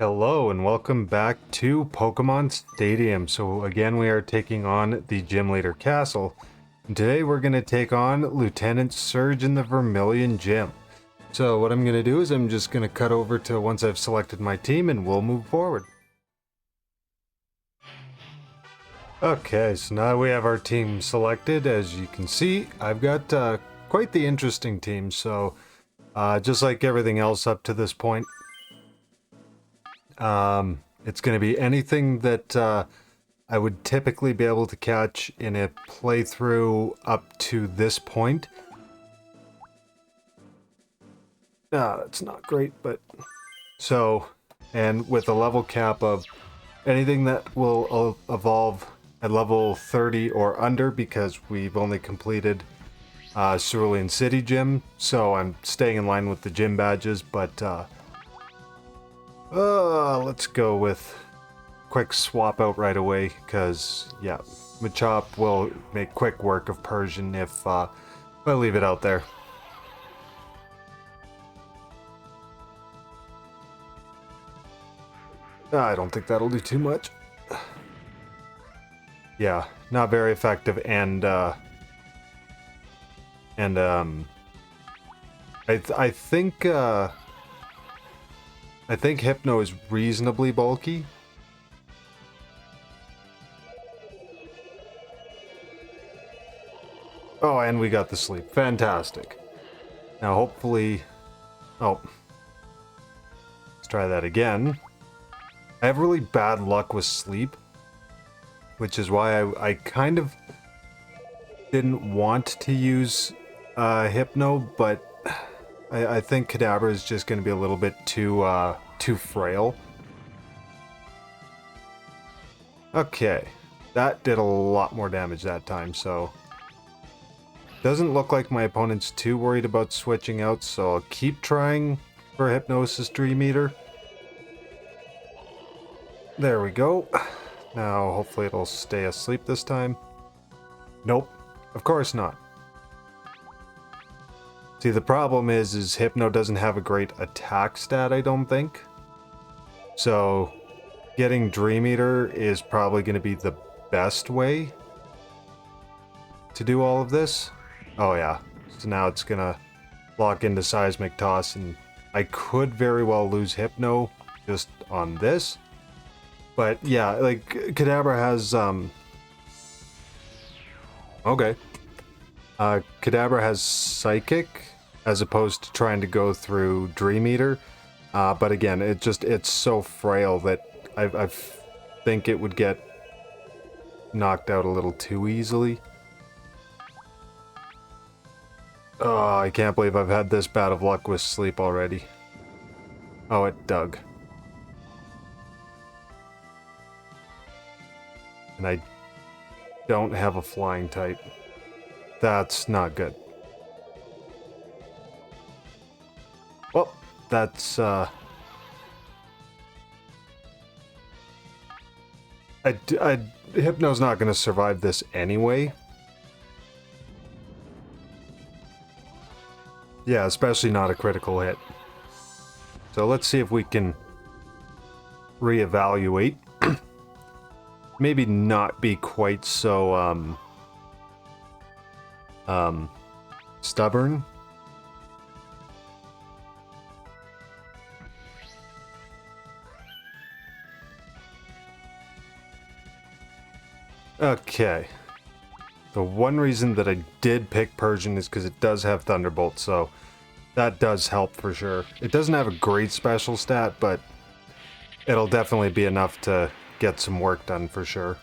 Hello and welcome back to Pokemon Stadium. So again, we are taking on the Gym Leader Castle. And today we're going to take on Lieutenant Surge in the Vermillion Gym. So what I'm going to do is I'm just going to cut over to once I've selected my team and we'll move forward. Okay, so now we have our team selected. As you can see, I've got quite the interesting team. So just like everything else up to this point, it's going to be anything that I would typically be able to catch in a playthrough up to this point. That's not great, but... So, and with a level cap of anything that will evolve at level 30 or under, because we've only completed Cerulean City Gym, so I'm staying in line with the gym badges, but let's go with quick swap out right away, because, yeah, Machop will make quick work of Persian if I leave it out there. I don't think that'll do too much. Yeah, not very effective, and I think Hypno is reasonably bulky. Oh, and we got the sleep. Fantastic. Now, hopefully... Oh. Let's try that again. I have really bad luck with sleep, which is why I kind of didn't want to use Hypno, but I think Kadabra is just going to be a little bit too frail. Okay, that did a lot more damage that time, so... Doesn't look like my opponent's too worried about switching out, so I'll keep trying for Hypnosis Dream Eater. There we go. Now, hopefully it'll stay asleep this time. Nope, of course not. See, the problem is Hypno doesn't have a great attack stat, I don't think. So, getting Dream Eater is probably going to be the best way to do all of this. Oh yeah, so now it's gonna lock into Seismic Toss, and I could very well lose Hypno just on this. But yeah, like, Kadabra has, okay. Kadabra has Psychic, as opposed to trying to go through Dream Eater. But again, it's so frail that I think it would get knocked out a little too easily. Oh, I can't believe I've had this bad of luck with sleep already. Oh, it dug. And I don't have a flying type. That's not good. Well, that's, Hypno's not going to survive this anyway. Yeah, especially not a critical hit. So let's see if we can reevaluate. Maybe not be quite so, stubborn. Okay. The one reason that I did pick Persian is because it does have Thunderbolt, so that does help for sure. It doesn't have a great special stat, but it'll definitely be enough to get some work done for sure.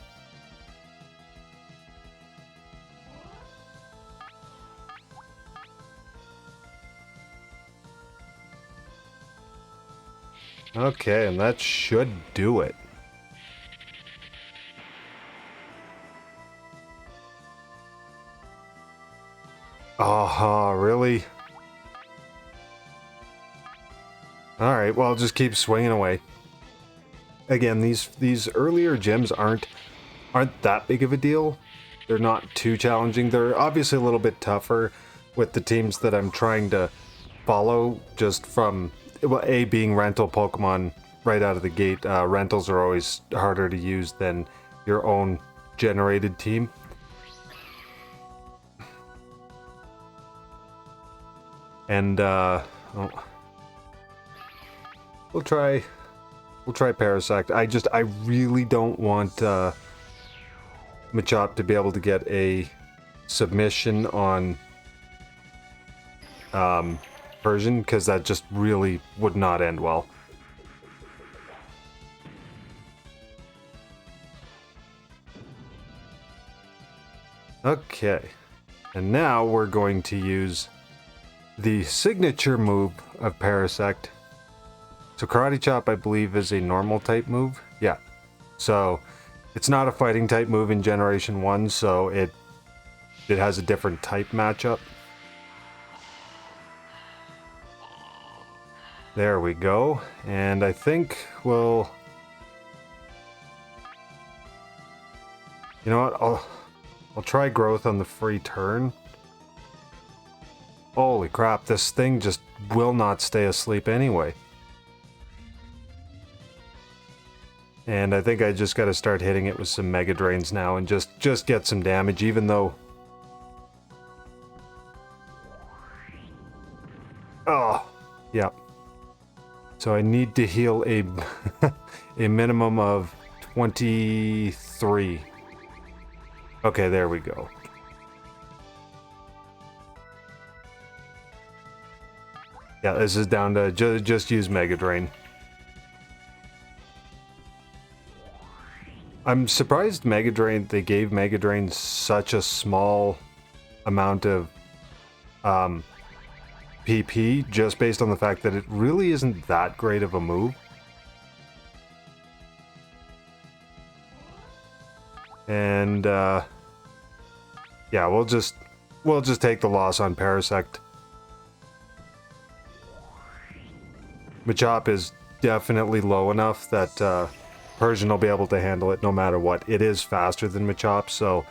Okay, and that should do it. Oh, really? Alright, well, I'll just keep swinging away. Again, these earlier gyms aren't that big of a deal. They're not too challenging. They're obviously a little bit tougher with the teams that I'm trying to follow, just from, well, A, being rental Pokemon right out of the gate. Rentals are always harder to use than your own generated team. And we'll try Parasect. I really don't want Machop to be able to get a submission on Persian, because that just really would not end well. Okay, and now we're going to use the signature move of Parasect. So Karate Chop, I believe, is a normal type move. Yeah, so it's not a fighting type move in Generation 1, so it has a different type matchup. There we go, and I think we'll... You know what, I'll try Growth on the free turn. Holy crap, this thing just will not stay asleep anyway. And I think I just gotta start hitting it with some Mega Drains now and just get some damage, even though... Oh, yeah. So I need to heal a, a minimum of 23. Okay, there we go. Yeah, this is down to just use Mega Drain. I'm surprised they gave Mega Drain such a small amount of PP, just based on the fact that it really isn't that great of a move. And yeah, we'll just take the loss on Parasect. Machop is definitely low enough that Persian will be able to handle it no matter what. It is faster than Machop, so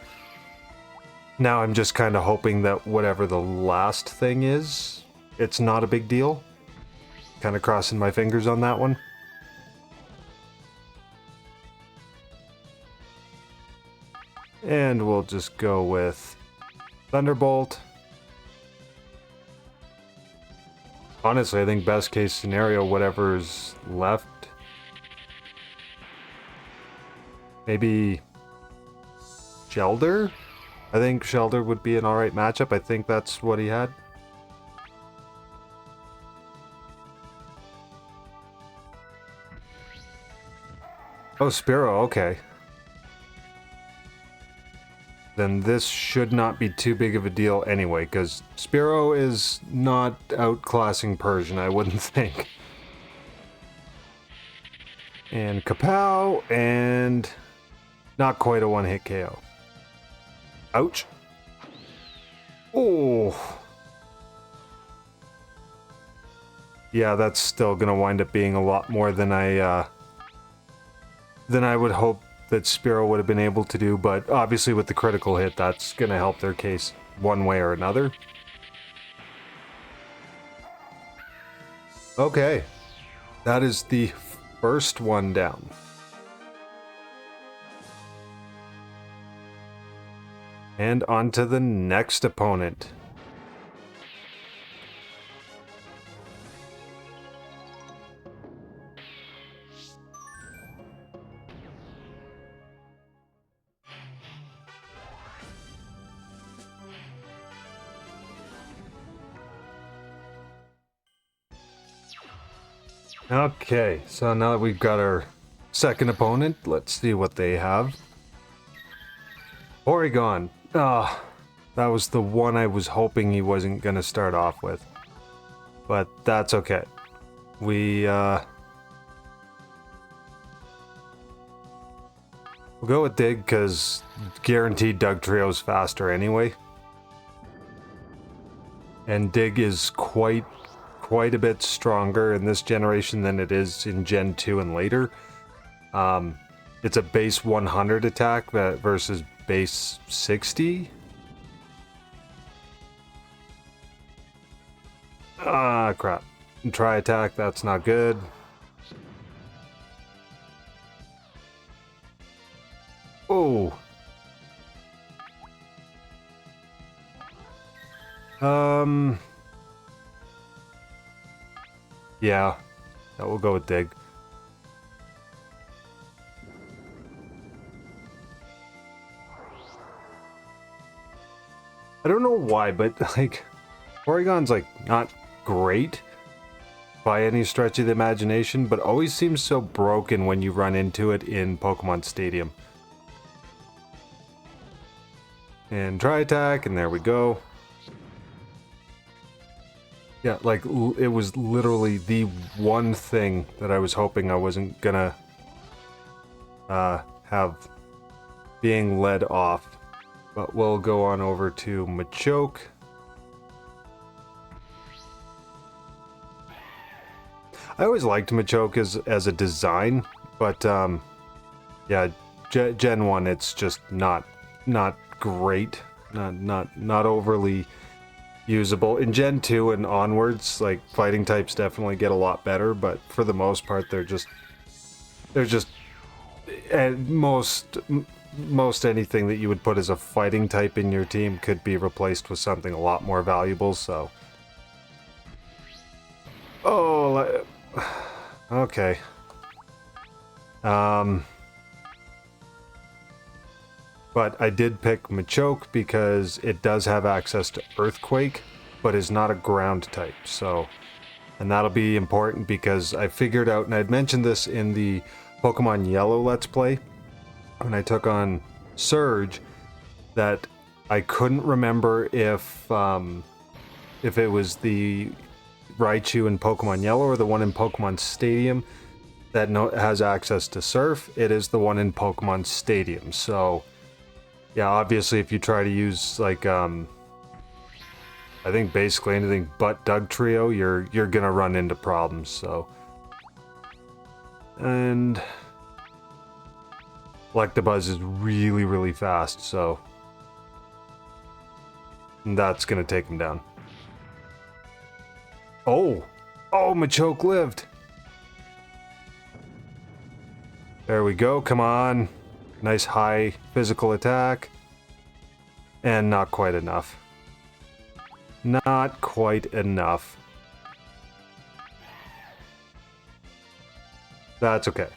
now I'm just kind of hoping that whatever the last thing is, it's not a big deal. Kind of crossing my fingers on that one. And we'll just go with Thunderbolt. Honestly, I think best case scenario, whatever's left. Maybe Shelder? I think Shelder would be an alright matchup. I think that's what he had. Oh, Spearow, okay. Then this should not be too big of a deal anyway, because Spearow is not outclassing Persian, I wouldn't think. And Kapow, and not quite a one-hit KO. Ouch. Oh. Yeah, that's still gonna wind up being a lot more than I would hope that Spearow would have been able to do, but obviously with the critical hit, that's gonna help their case one way or another. Okay. That is the first one down. And on to the next opponent. Okay, so now that we've got our second opponent, let's see what they have. Porygon. Ah, that was the one I was hoping he wasn't going to start off with. But that's okay. We'll go with Dig, because guaranteed Doug Trio's faster anyway. And Dig is quite a bit stronger in this generation than it is in Gen 2 and later. It's a base 100 attack versus base 60. Ah, crap. Tri-attack, that's not good. Oh. Yeah, that will go with Dig. I don't know why, but like, Porygon's like not great by any stretch of the imagination, but always seems so broken when you run into it in Pokemon Stadium. And try attack, and there we go. Yeah, like, it was literally the one thing that I was hoping I wasn't gonna have being led off. But we'll go on over to Machoke. I always liked Machoke as a design, but yeah, Gen 1, it's just not great, not overly usable. In Gen 2 and onwards, like, fighting types definitely get a lot better, but for the most part, they're just and most anything that you would put as a fighting type in your team could be replaced with something a lot more valuable, so. Oh, okay. But I did pick Machoke because it does have access to Earthquake, but is not a ground type, so. And that'll be important because I figured out, and I'd mentioned this in the Pokemon Yellow Let's Play, when I took on Surge, that I couldn't remember if it was the Raichu in Pokemon Yellow or the one in Pokemon Stadium that has access to Surf. It is the one in Pokemon Stadium, so yeah, obviously if you try to use, like, I think basically anything but Dugtrio, you're gonna run into problems, so. And Electabuzz is really, really fast, so that's gonna take him down. Oh! Oh, Machoke lived! There we go, come on. Nice high physical attack. And not quite enough. Not quite enough. That's okay.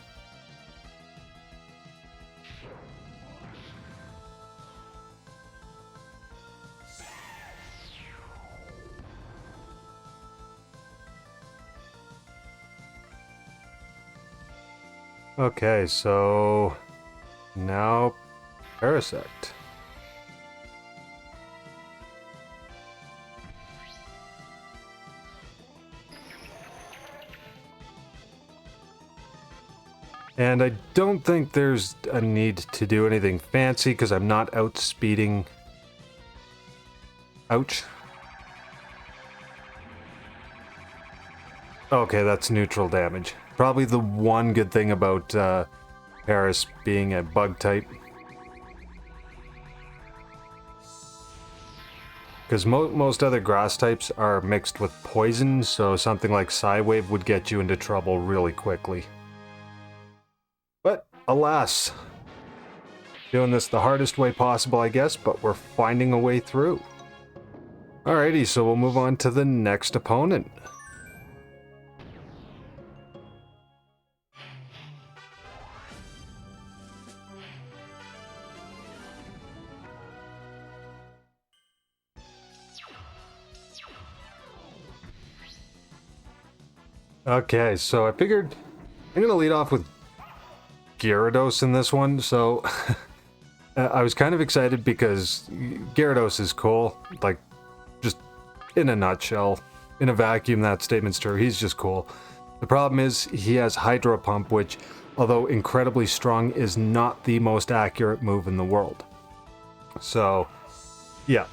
Okay, so now Parasect. And I don't think there's a need to do anything fancy because I'm not outspeeding. Ouch. Okay, that's neutral damage. Probably the one good thing about Paris being a bug type. Because most other grass types are mixed with poison, so something like Psywave would get you into trouble really quickly. But, alas. Doing this the hardest way possible, I guess, but we're finding a way through. Alrighty, so we'll move on to the next opponent. Okay, so I figured I'm gonna lead off with Gyarados in this one, so I was kind of excited because Gyarados is cool, like, just in a nutshell. In a vacuum, that statement's true, he's just cool. The problem is, he has Hydro Pump, which, although incredibly strong, is not the most accurate move in the world. So, yeah.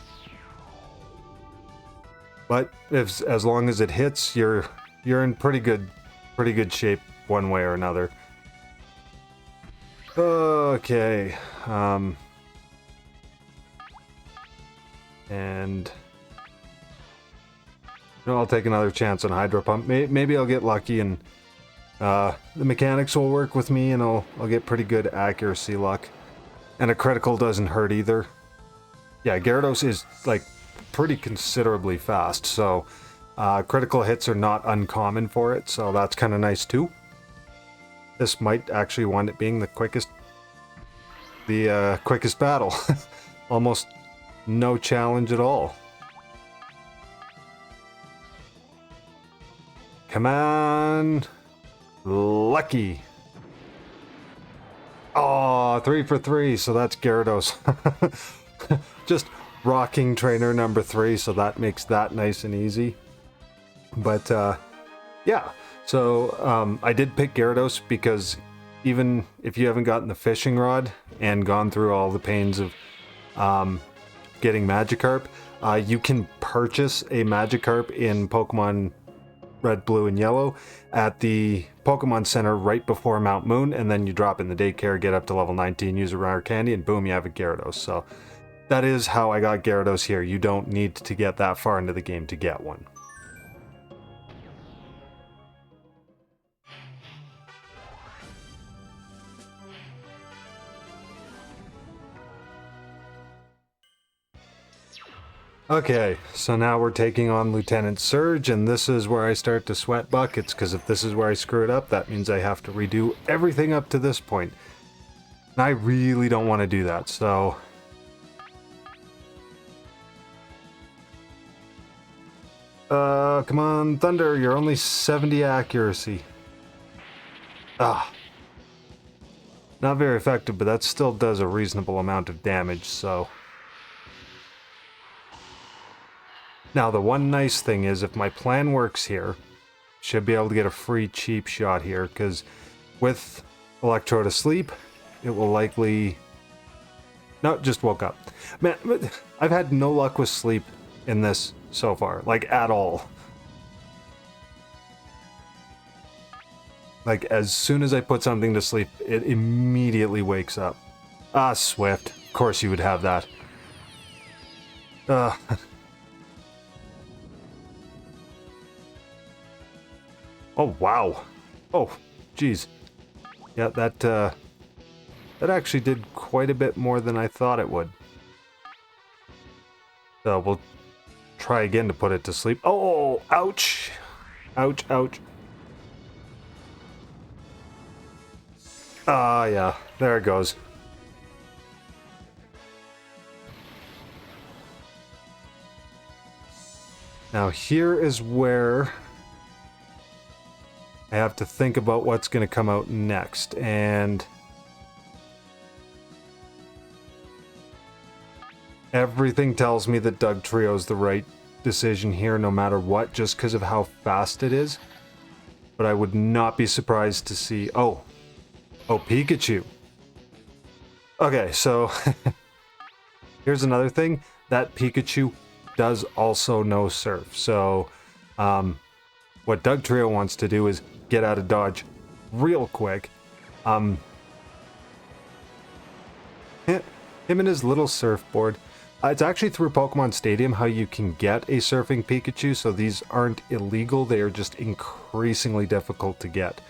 But as long as it hits, you're in pretty good shape one way or another. Okay, and I'll take another chance on Hydro Pump. Maybe I'll get lucky and the mechanics will work with me and I'll get pretty good accuracy luck. And a critical doesn't hurt either. Yeah, Gyarados is like pretty considerably fast, so critical hits are not uncommon for it, so that's kind of nice too. This might actually wind up being the quickest battle. Almost no challenge at all. Come on. Lucky. Oh, 3 for 3, so that's Gyarados. Just rocking trainer number 3, so that makes that nice and easy. But, yeah. So, I did pick Gyarados because even if you haven't gotten the fishing rod and gone through all the pains of getting Magikarp, you can purchase a Magikarp in Pokemon Red, Blue, and Yellow at the Pokemon Center right before Mount Moon, and then you drop in the daycare, get up to level 19, use a rare candy, and boom, you have a Gyarados. So that is how I got Gyarados here. You don't need to get that far into the game to get one. Okay, so now we're taking on Lieutenant Surge, and this is where I start to sweat buckets, because if this is where I screw it up, that means I have to redo everything up to this point. And I really don't want to do that, so... come on, Thunder, you're only 70 accuracy. Ah. Not very effective, but that still does a reasonable amount of damage, so... Now, the one nice thing is, if my plan works here, should be able to get a free cheap shot here, because with Electrode Asleep, it will likely... No, just woke up. Man, I've had no luck with sleep in this so far, like, at all. Like, as soon as I put something to sleep, it immediately wakes up. Ah, Swift. Of course you would have that. Oh, wow. Oh, geez. Yeah, that actually did quite a bit more than I thought it would. So we'll try again to put it to sleep. Oh, ouch. Ouch, ouch. Ah, yeah. There it goes. Now here is where... I have to think about what's going to come out next, and everything tells me that Doug Trio is the right decision here no matter what, just because of how fast it is. But I would not be surprised to see... Oh, Pikachu. Okay, so here's another thing. That Pikachu does also know Surf, so what Doug Trio wants to do is get out of dodge real quick. Him and his little surfboard. It's actually through Pokemon Stadium how you can get a surfing Pikachu, so these aren't illegal, they are just increasingly difficult to get.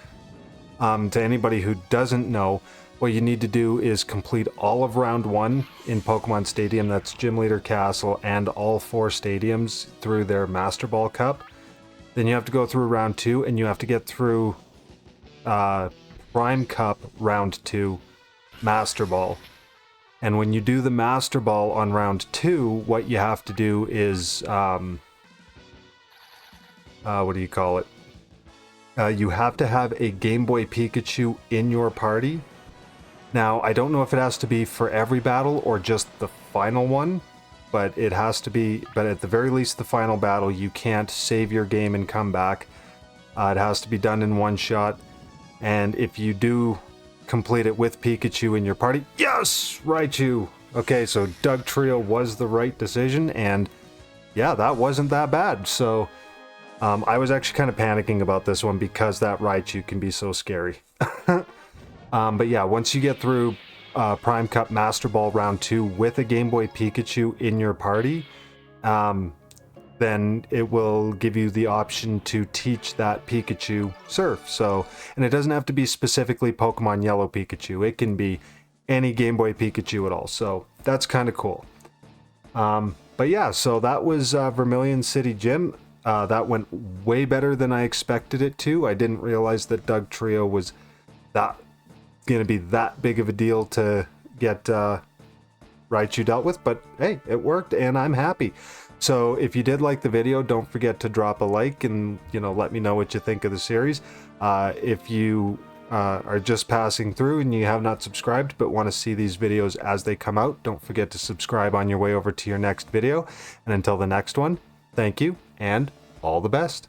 To anybody who doesn't know, what you need to do is complete all of Round 1 in Pokemon Stadium, that's Gym Leader Castle, and all 4 stadiums through their Master Ball Cup. Then you have to go through Round 2, and you have to get through Prime Cup Round 2 Master Ball. And when you do the Master Ball on Round 2, what you have to do is... what do you call it? You have to have a Game Boy Pikachu in your party. Now, I don't know if it has to be for every battle or just the final one. But it has to be, but at the very least the final battle, you can't save your game and come back. It has to be done in one shot. And if you do complete it with Pikachu in your party, yes, Raichu. Okay, so Doug Trio was the right decision, and yeah, that wasn't that bad. So I was actually kind of panicking about this one because that Raichu can be so scary. But yeah, once you get through Prime Cup Master Ball Round 2 with a Game Boy Pikachu in your party, then it will give you the option to teach that Pikachu Surf. So, and it doesn't have to be specifically Pokemon Yellow Pikachu. It can be any Game Boy Pikachu at all. So that's kind of cool. But yeah, so that was Vermillion City Gym. That went way better than I expected it to. I didn't realize that Doug Trio was going to be that big of a deal to get Raichu dealt with, but hey, it worked and I'm happy. So if you did like the video, don't forget to drop a like and, you know, let me know what you think of the series. If you are just passing through and you have not subscribed but want to see these videos as they come out, don't forget to subscribe on your way over to your next video. And until the next one, thank you and all the best.